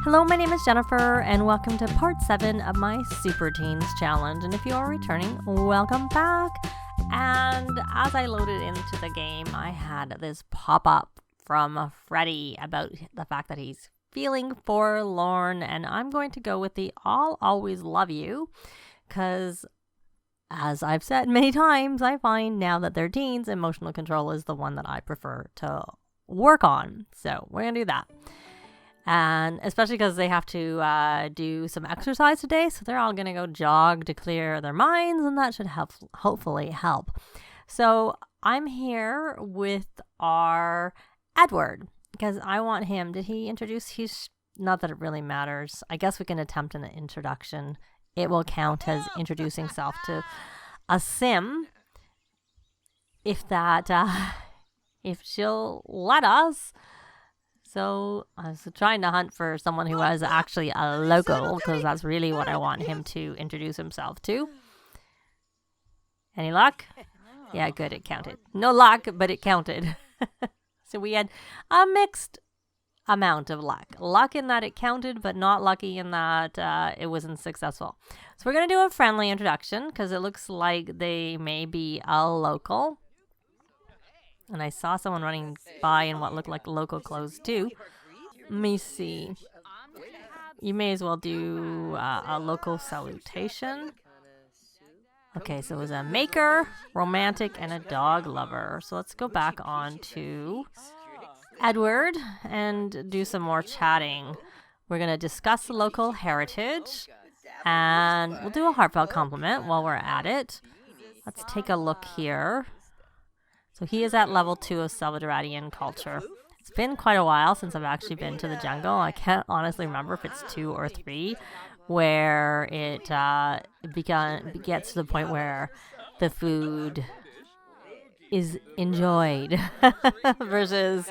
Hello, my name is Jennifer, and welcome to part 7 of my Super Teens Challenge. And if you are returning, welcome back. And as I loaded into the game, I had this pop-up from Freddy about the fact that he's feeling forlorn, and I'm going to go with the I'll always love you, because as I've said many times, I find now that they're teens, emotional control is the one that I prefer to work on. So we're going to do that. And especially because they have to do some exercise today, so they're all going to go jog to clear their minds, and that should hopefully help. So I'm here with our Edward, because I want him. Did he introduce? He's not that it really matters. I guess we can attempt an introduction. It will count as introducing self to a sim, if she'll let us. So I was trying to hunt for someone who was actually a local, because that's really what I want him to introduce himself to. Any luck? Yeah, good, it counted. No luck, but it counted. So we had a mixed amount of luck. Luck in that it counted, but not lucky in that it wasn't successful. So we're going to do a friendly introduction, because it looks like they may be a local. And I saw someone running by in what looked like local clothes too. Let me see. You may as well do a local salutation. Okay, so it was a maker, romantic, and a dog lover. So let's go back on to Edward and do some more chatting. We're going to discuss the local heritage, and we'll do a heartfelt compliment while we're at it. Let's take a look here. So he is at level 2 of Selvadoradian culture. It's been quite a while since I've actually been to the jungle. I can't honestly remember if it's 2 or 3, where it gets to the point where the food is enjoyed versus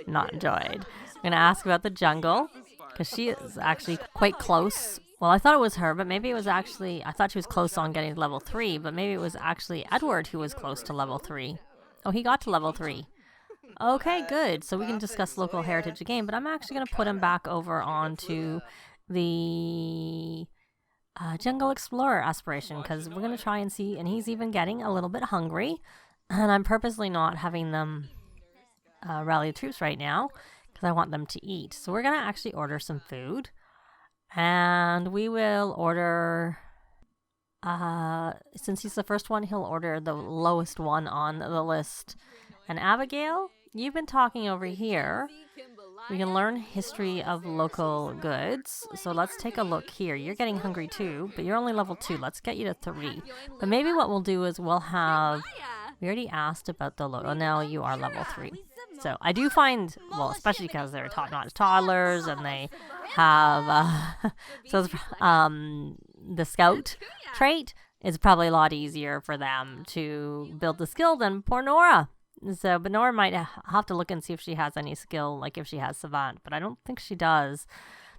not enjoyed. I'm going to ask about the jungle, because she is actually quite close. Well, I thought it was her, but maybe it was actually, I thought she was close on getting to level 3, but maybe it was actually Edward who was close to level 3. Oh, he got to level 3. Okay, good. So we can discuss local heritage again, but I'm actually going to put him back over onto the Jungle Explorer aspiration, because we're going to try and see, and he's even getting a little bit hungry, and I'm purposely not having them rally troops right now, because I want them to eat. So we're going to actually order some food, and we will order... since he's the first one, he'll order the lowest one on the list. And Abigail, you've been talking over here. We can learn history of local goods. So let's take a look here. You're getting hungry too, but you're only level 2. Let's get you to 3. But maybe what we'll do is we'll have... We already asked about the local. Now you are level 3. So I do find, well, especially because they're top-notch toddlers, and they have the scout trait is probably a lot easier for them to build the skill than poor Nora. So, but Nora might have to look and see if she has any skill, like if she has Savant, but I don't think she does.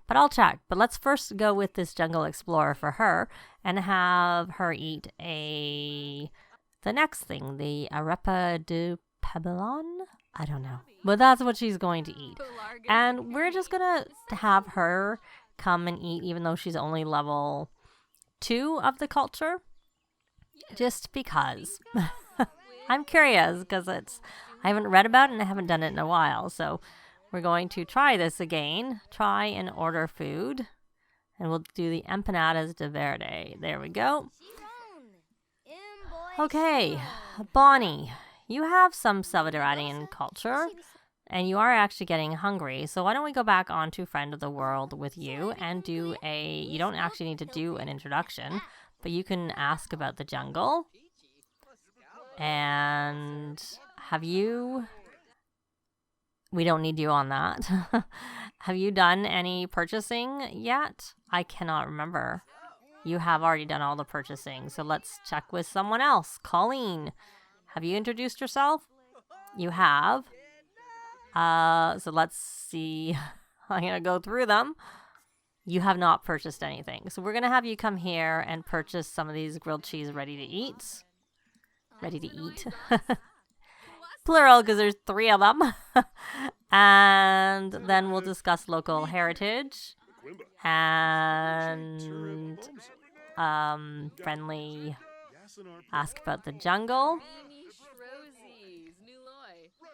But I'll check. But let's first go with this Jungle Explorer for her and have her eat the next thing, the arepa de Pabellon. I don't know, but that's what she's going to eat. And we're just going to have her come and eat, even though she's only level 2 of the culture, just because. I'm curious, because I haven't read about it and I haven't done it in a while. So we're going to try this again. Try and order food. And we'll do the empanadas de verde. There we go. Okay, Bonnie. You have some Selvadoradian culture, and you are actually getting hungry. So why don't we go back on to Friend of the World with you and do you don't actually need to do an introduction, but you can ask about the jungle. And we don't need you on that. Have you done any purchasing yet? I cannot remember. You have already done all the purchasing. So let's check with someone else. Colleen. Have you introduced yourself? You have. So let's see. I'm going to go through them. You have not purchased anything. So we're going to have you come here and purchase some of these grilled cheese ready to eat. Ready to eat. Plural, because there's 3 of them. And then we'll discuss local heritage. And friendly. Ask about the jungle.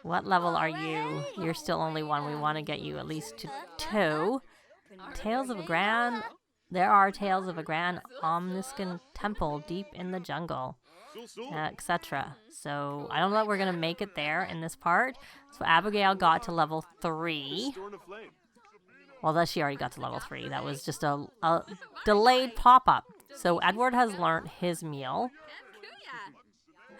What level are you? You're still only 1. We want to get you at least to 2. Tales of a Grand. There are tales of a grand omniscient temple deep in the jungle, etc. So I don't know that we're going to make it there in this part. So Abigail got to level 3. Well, she already got to level 3. That was just a delayed pop-up. So Edward has learned his meal.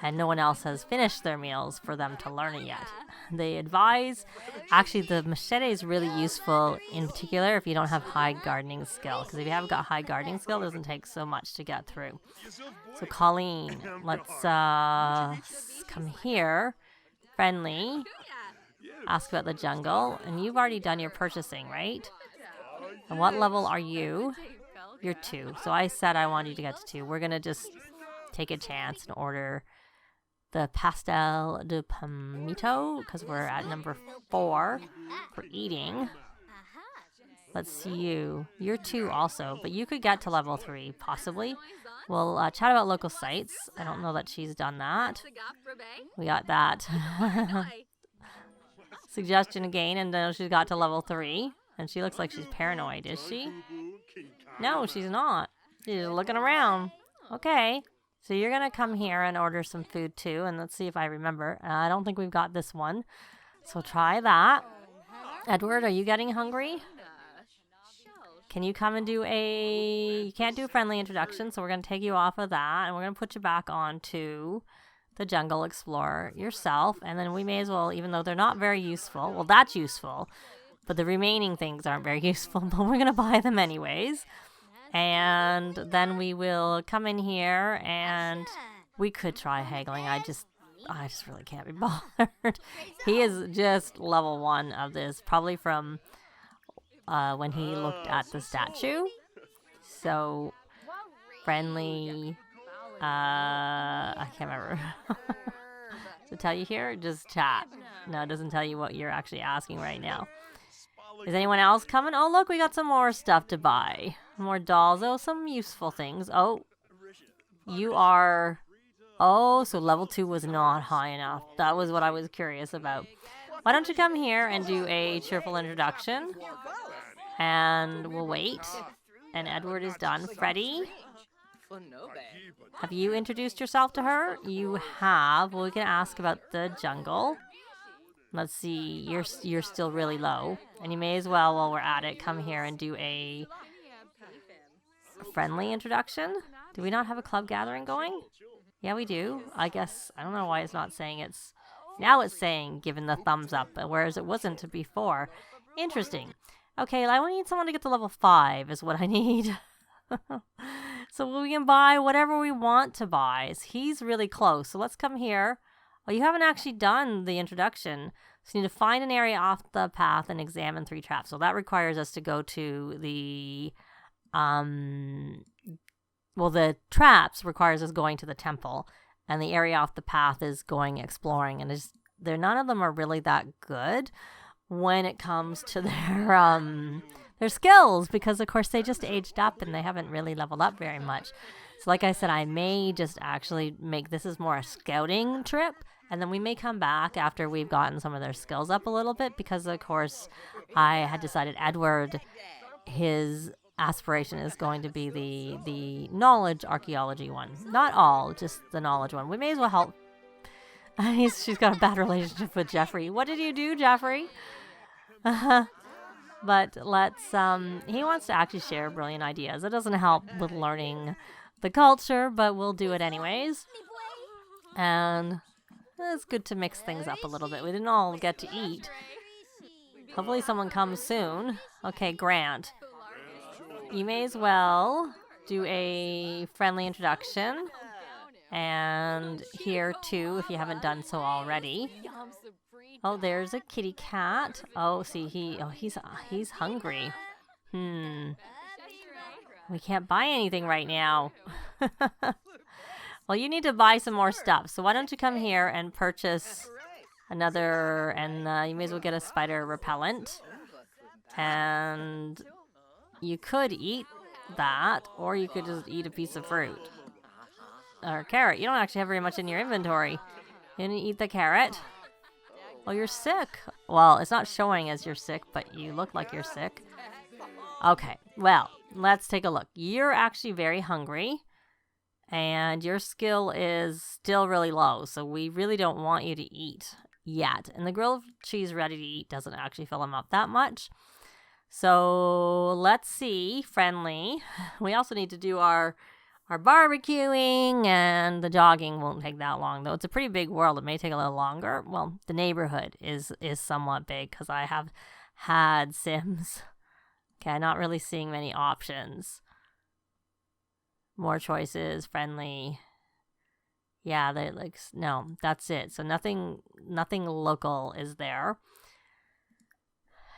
And no one else has finished their meals for them to learn it yet. They advise, actually the machete is really useful in particular if you don't have high gardening skill. Because if you haven't got high gardening skill, it doesn't take so much to get through. So Colleen, let's come here. Friendly. Ask about the jungle. And you've already done your purchasing, right? And what level are you? You're 2. So I said I wanted you to get to 2. We're going to just take a chance and order the pastel de palmito, because we're at number 4 for eating. Let's see you. You're 2 also, but you could get to level 3, possibly. We'll chat about local sites. I don't know that she's done that. We got that. Suggestion again, and then she's got to level 3. And she looks like she's paranoid, is she? No, she's not. She's looking around. Okay. So you're going to come here and order some food too, and let's see if I remember. I don't think we've got this one. So try that. Edward, are you getting hungry? Can you come and do you can't do a friendly introduction, so we're going to take you off of that, and we're going to put you back onto the Jungle Explorer yourself, and then we may as well, even though they're not very useful, well, that's useful, but the remaining things aren't very useful, but we're going to buy them anyways. And then we will come in here and we could try haggling. I just really can't be bothered. He is just level 1 of this, probably from when he looked at the statue. So friendly. I can't remember. Does it tell you here? Just chat. No, it doesn't tell you what you're actually asking right now. Is anyone else coming? Oh, look, we got some more stuff to buy. More dolls. Oh, some useful things. Oh, you are... Oh, so level 2 was not high enough. That was what I was curious about. Why don't you come here and do a cheerful introduction? And we'll wait. And Edward is done. Freddie? Have you introduced yourself to her? You have. Well, we can ask about the jungle. Let's see, you're still really low. And you may as well, while we're at it, come here and do a friendly introduction. Do we not have a club gathering going? Yeah, we do. I guess, I don't know why it's not saying it's... Now it's saying, given the thumbs up, whereas it wasn't before. Interesting. Okay, I need someone to get to level 5 is what I need. So we can buy whatever we want to buy. He's really close, so let's come here. Well, you haven't actually done the introduction. So you need to find an area off the path and examine 3 traps. So that requires us to go to the... Well, the traps requires us going to the temple. And the area off the path is going exploring. And none of them are really that good when it comes to their skills. Because, of course, they just aged up and they haven't really leveled up very much. So like I said, I may just actually make this is more a scouting trip. And then we may come back after we've gotten some of their skills up a little bit because, of course, I had decided Edward, his aspiration is going to be the knowledge archaeology one. Not all, just the knowledge one. We may as well help. She's got a bad relationship with Jeffrey. What did you do, Jeffrey? But let's, he wants to actually share brilliant ideas. It doesn't help with learning the culture, but we'll do it anyways. And... it's good to mix things up a little bit. We didn't all get to eat. Hopefully someone comes soon. Okay, Grant. You may as well do a friendly introduction. And here too, if you haven't done so already. Oh, there's a kitty cat. Oh, see, he's hungry. We can't buy anything right now. Well, you need to buy some more stuff. So why don't you come here and purchase another, and you may as well get a spider repellent. And you could eat that, or you could just eat a piece of fruit. Or carrot. You don't actually have very much in your inventory. You didn't eat the carrot. Oh, you're sick. Well, it's not showing as you're sick, but you look like you're sick. Okay, well, let's take a look. You're actually very hungry, and your skill is still really low, so we really don't want you to eat yet. And the grilled cheese ready to eat doesn't actually fill him up that much. So let's see, friendly. We also need to do our barbecuing, and the jogging won't take that long, though. It's a pretty big world. It may take a little longer. Well, the neighborhood is somewhat big because I have had Sims. Okay, not really seeing many options. More choices, friendly. Yeah, they like no, that's it. So nothing local is there.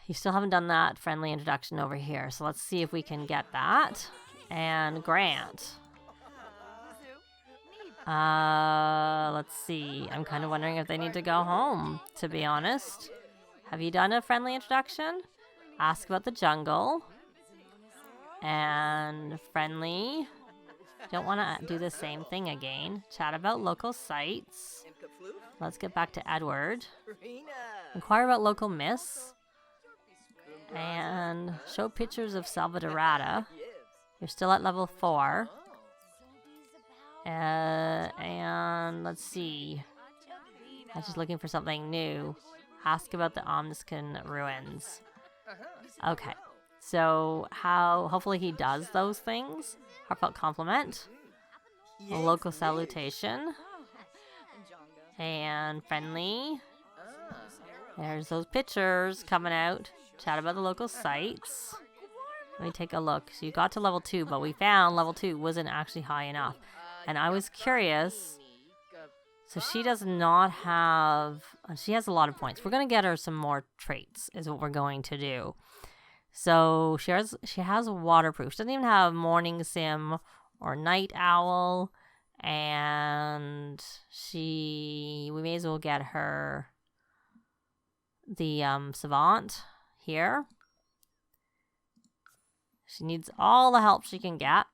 You still haven't done that friendly introduction over here. So let's see if we can get that. And Grant. Let's see. I'm kind of wondering if they need to go home, to be honest. Have you done a friendly introduction? Ask about the jungle. And friendly. Don't want to do the same thing again. Chat about local sites. Let's get back to Edward. Inquire about local myths. And show pictures of Selvadoradian. You're still at level 4. And let's see. I'm just looking for something new. Ask about the Omniscan ruins. Okay. So hopefully he does those things. Heartfelt compliment. A local salutation. And friendly. There's those pictures coming out. Chat about the local sites. Let me take a look. So you got to level 2, but we found level 2 wasn't actually high enough. And I was curious. So she does not have... She has a lot of points. We're going to get her some more traits is what we're going to do. So she has waterproof. She doesn't even have morning sim or night owl. And we may as well get her the savant here. She needs all the help she can get.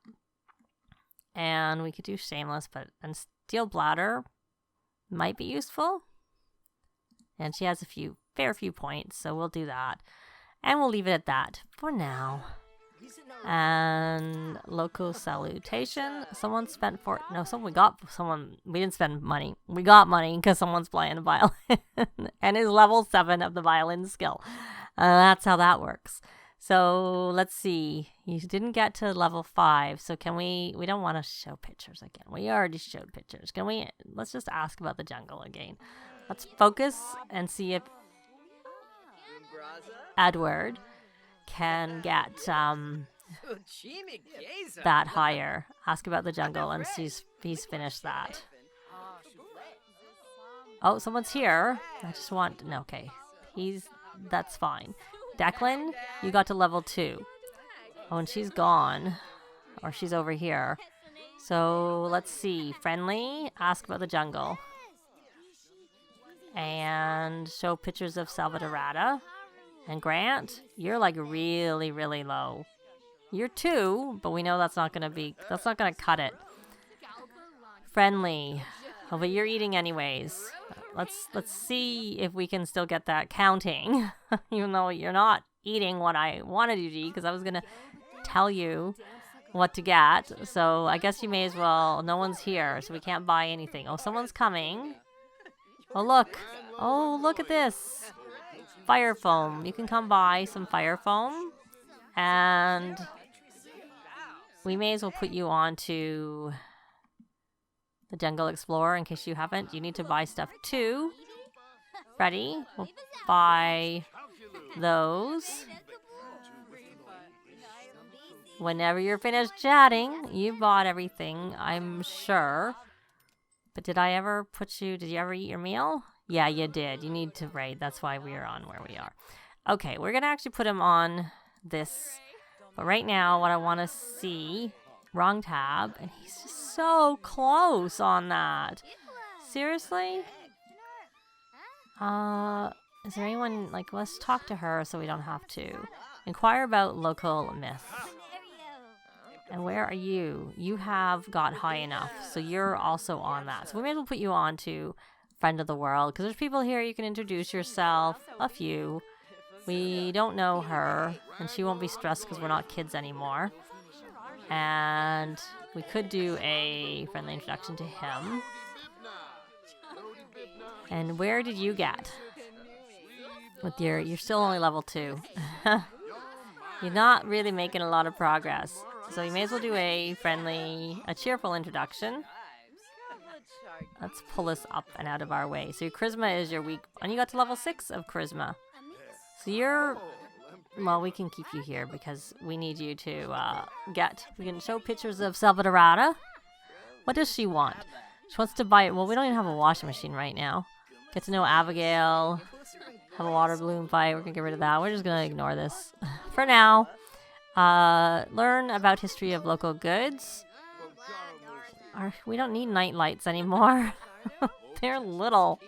And we could do shameless, and steel bladder might be useful. And she has a fair few points, so we'll do that. And we'll leave it at that for now. And local salutation. We didn't spend money. We got money because someone's playing a violin and is level 7 of the violin skill. That's how that works. So let's see. You didn't get to level 5. So can we don't want to show pictures again. We already showed pictures. Let's just ask about the jungle again. Let's focus and see if Edward can get that higher. Ask about the jungle and see if he's finished that. Oh, someone's here. I just want... No, okay. That's fine. Declan, you got to level 2. Oh, and she's gone. Or she's over here. So, let's see. Friendly, ask about the jungle. And show pictures of Selvadoradian. And Grant, you're like really, really low. You're 2, but we know that's not going to cut it. Friendly. Oh, but you're eating anyways. Let's see if we can still get that counting. Even though you're not eating what I wanted you to eat, because I was going to tell you what to get. So I guess you may as well. No one's here, so we can't buy anything. Oh, someone's coming. Oh, look. Oh, look at this. Fire foam. You can come buy some fire foam. And we may as well put you on to the Jungle Explorer in case you haven't. You need to buy stuff too. Ready? We'll buy those. Whenever you're finished chatting, you bought everything, I'm sure. But did you ever eat your meal? Yeah, you did. You need to raid. That's why we are on where we are. Okay, we're going to actually put him on this. But right now, what I want to see... Wrong tab. And he's just so close on that. Seriously? Is there anyone... let's talk to her so we don't have to. Inquire about local myths. And where are you? You have got high enough, so you're also on that. So we may as well put you on to Friend of the World, because there's people here you can introduce yourself, a few. We don't know her, and she won't be stressed because we're not kids anymore. And we could do a friendly introduction to him. And where did you get? With you're still only level 2. You're not really making a lot of progress. So you may as well do a cheerful introduction. Let's pull this up and out of our way. So your charisma is your weak, and you got to level 6 of charisma. So well, we can keep you here because we need you to we can show pictures of Selvadorada. What does she want? She wants to buy it. Well, we don't even have a washing machine right now. Get to know Abigail. Have a water balloon fight. We're going to get rid of that. We're just going to ignore this for now. Learn about history of local goods. We don't need night lights anymore. They're little.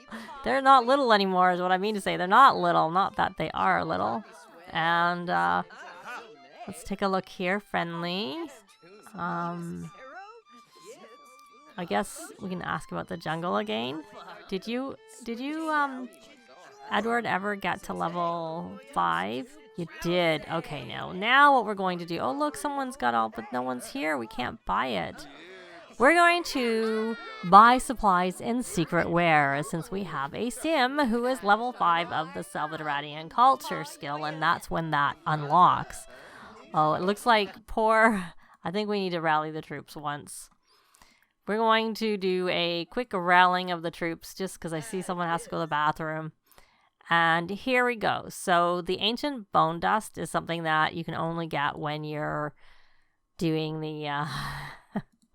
They're not little anymore is what I mean to say. They're not little. Not that they are little. And let's take a look here. Friendly. I guess we can ask about the jungle again. Did you Edward ever get to level 5? You did. Okay, now what we're going to do... Oh, look, someone's got all... But no one's here. We can't buy it. We're going to buy supplies in Secret Where, since we have a sim who is level 5 of the Selvadoradian culture skill, and that's when that unlocks. Oh, it looks like I think we need to rally the troops once. We're going to do a quick rallying of the troops, just because I see someone has to go to the bathroom. And here we go. So the ancient bone dust is something that you can only get when you're doing the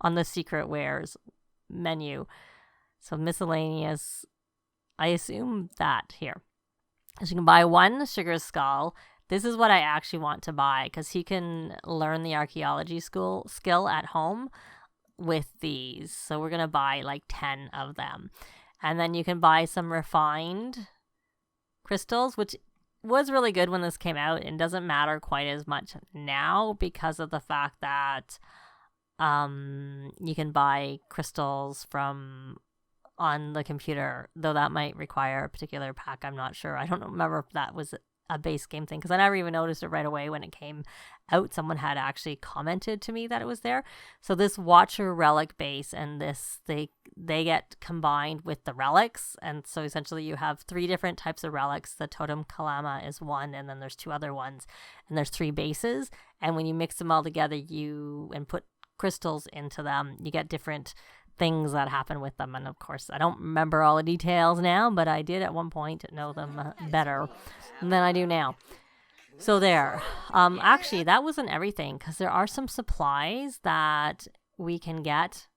on the Secret Wares menu. So miscellaneous, I assume that here. So you can buy 1 sugar skull. This is what I actually want to buy because he can learn the archaeology skill at home with these. So we're going to buy like 10 of them. And then you can buy some refined crystals, which was really good when this came out and doesn't matter quite as much now because of the fact that you can buy crystals from on the computer, though that might require a particular pack. I'm not sure. I don't remember if that was a base game thing because I never even noticed it right away when it came out. Someone had actually commented to me that it was there. So this Watcher relic base and this they get combined with the relics, and so essentially you have 3 different types of relics. The Totem Kalama is one, and then there's 2 other ones, and there's 3 bases, and when you mix them all together and put crystals into them, you get different things that happen with them. And of course I don't remember all the details now, but I did at one point know them better than I do now. So there. Actually that wasn't everything, because there are some supplies that we can get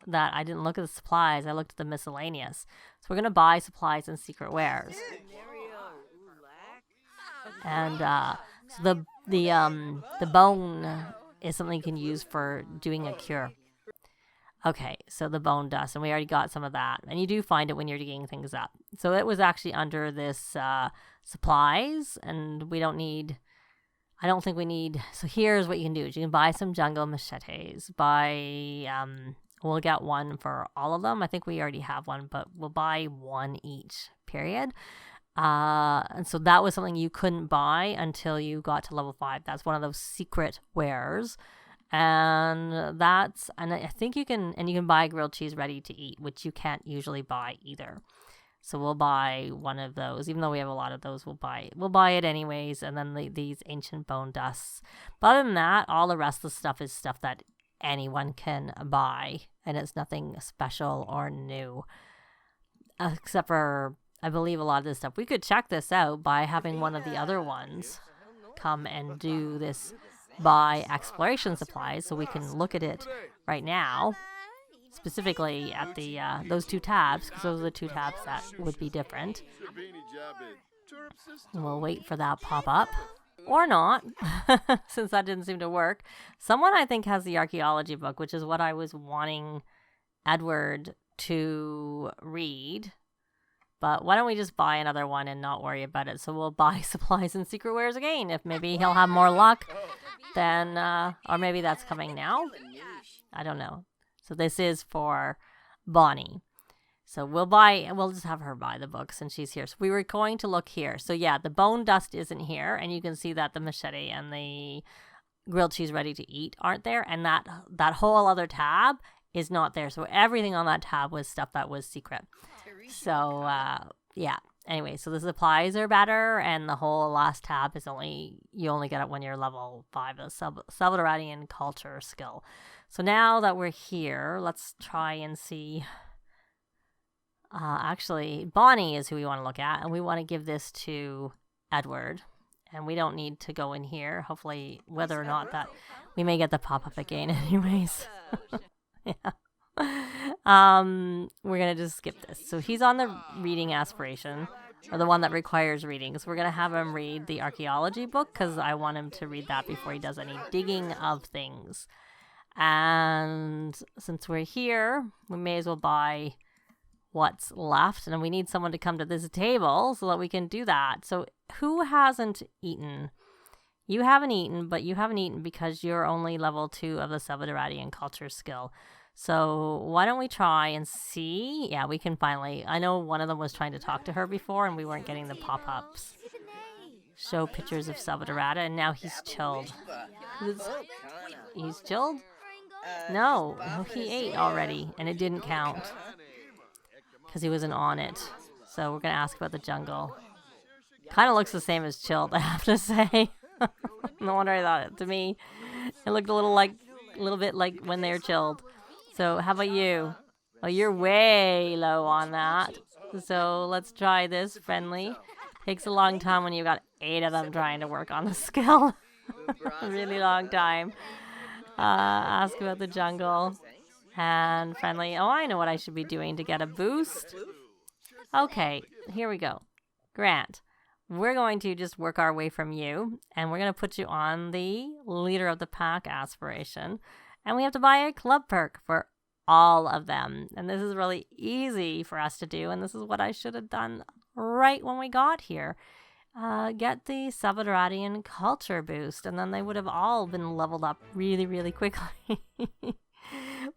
that I didn't look at the supplies. I looked at the miscellaneous. So we're gonna buy supplies in Secret Wares. And so the bone is something you can use for doing a cure. Okay, so the bone dust, and we already got some of that. And you do find it when you're digging things up. So it was actually under this supplies, and I don't think we need, so here's what you can do. You can buy some jungle machetes. We'll get 1 for all of them. I think we already have 1, but we'll buy 1 each, period. And so that was something you couldn't buy until you got to level 5. That's one of those secret wares. And I think you can buy grilled cheese ready to eat, which you can't usually buy either. So we'll buy 1 of those. Even though we have a lot of those, we'll buy it anyways. And then these ancient bone dusts. But other than that, all the rest of the stuff is stuff that anyone can buy, and it's nothing special or new, except for, I believe, a lot of this stuff. We could check this out by having one of the other ones come and do this buy exploration supplies, so we can look at it right now, specifically at the those 2 tabs, because those are the 2 tabs that would be different. And we'll wait for that pop up, or not, since that didn't seem to work. Someone, I think, has the archaeology book, which is what I was wanting Edward to read. But why don't we just buy another one and not worry about it? So we'll buy supplies and secret wares again. If maybe he'll have more luck, then, or maybe that's coming now. I don't know. So this is for Bonnie. So we'll just have her buy the books and she's here. So we were going to look here. So yeah, the bone dust isn't here. And you can see that the machete and the grilled cheese ready to eat aren't there. And that whole other tab is not there. So everything on that tab was stuff that was secret. So, yeah. Anyway, so the supplies are better, and the whole last tab is you only get it when you're level 5, the Selvadoradian culture skill. So now that we're here, let's try and see. Actually, Bonnie is who we want to look at, and we want to give this to Edward. And we don't need to go in here, hopefully, whether or not that we may get the pop-up again anyways. Yeah. We're gonna just skip this. So he's on the reading aspiration, or the one that requires reading. So we're gonna have him read the archaeology book because I want him to read that before he does any digging of things. And since we're here, we may as well buy what's left, and we need someone to come to this table so that we can do that. So who hasn't eaten? You haven't eaten, but you haven't eaten because you're only level 2 of the Selvadoradian culture skill. So why don't we try and see? Yeah, we can finally. I know one of them was trying to talk to her before and we weren't getting the pop-ups. Show pictures of Selvadorada, and now he's chilled. He's chilled? No, he ate already and it didn't count because he wasn't on it. So we're going to ask about the jungle. Kind of looks the same as chilled, I have to say. No wonder I thought it. To me, it looked a little bit like when they're chilled. So how about you? Oh, you're way low on that. So let's try this friendly. Takes a long time when you've got 8 of them trying to work on the skill. A really long time. Ask about the jungle. And friendly. Oh, I know what I should be doing to get a boost. Okay, here we go. Grant. We're going to just work our way from you. And we're going to put you on the leader of the pack aspiration. And we have to buy a club perk for all of them. And this is really easy for us to do. And this is what I should have done right when we got here. Get the Selvadoradian culture boost. And then they would have all been leveled up really, really quickly.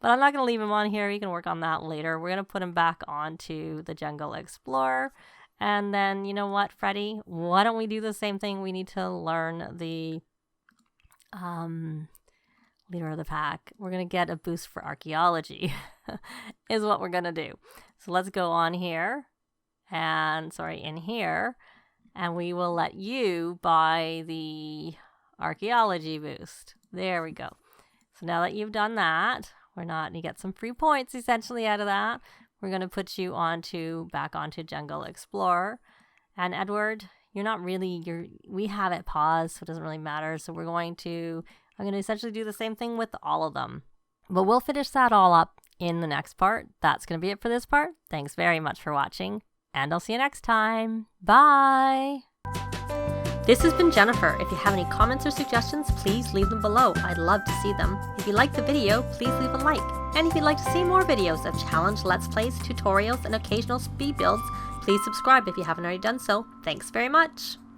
But I'm not going to leave him on here. You can work on that later. We're going to put him back onto the Jungle Explorer. And then, you know what, Freddy? Why don't we do the same thing? We need to learn the leader of the pack. We're going to get a boost for archaeology is what we're going to do. So let's go on here and in here, and we will let you buy the archaeology boost. There we go. So now that you've done that, you get some free points essentially out of that. We're going to put you back onto Jungle Explorer. And Edward, we have it paused, so it doesn't really matter. So I'm going to essentially do the same thing with all of them. But we'll finish that all up in the next part. That's going to be it for this part. Thanks very much for watching, and I'll see you next time. Bye! This has been Jennifer. If you have any comments or suggestions, please leave them below. I'd love to see them. If you liked the video, please leave a like. And if you'd like to see more videos of challenge, let's plays, tutorials, and occasional speed builds, please subscribe if you haven't already done so. Thanks very much!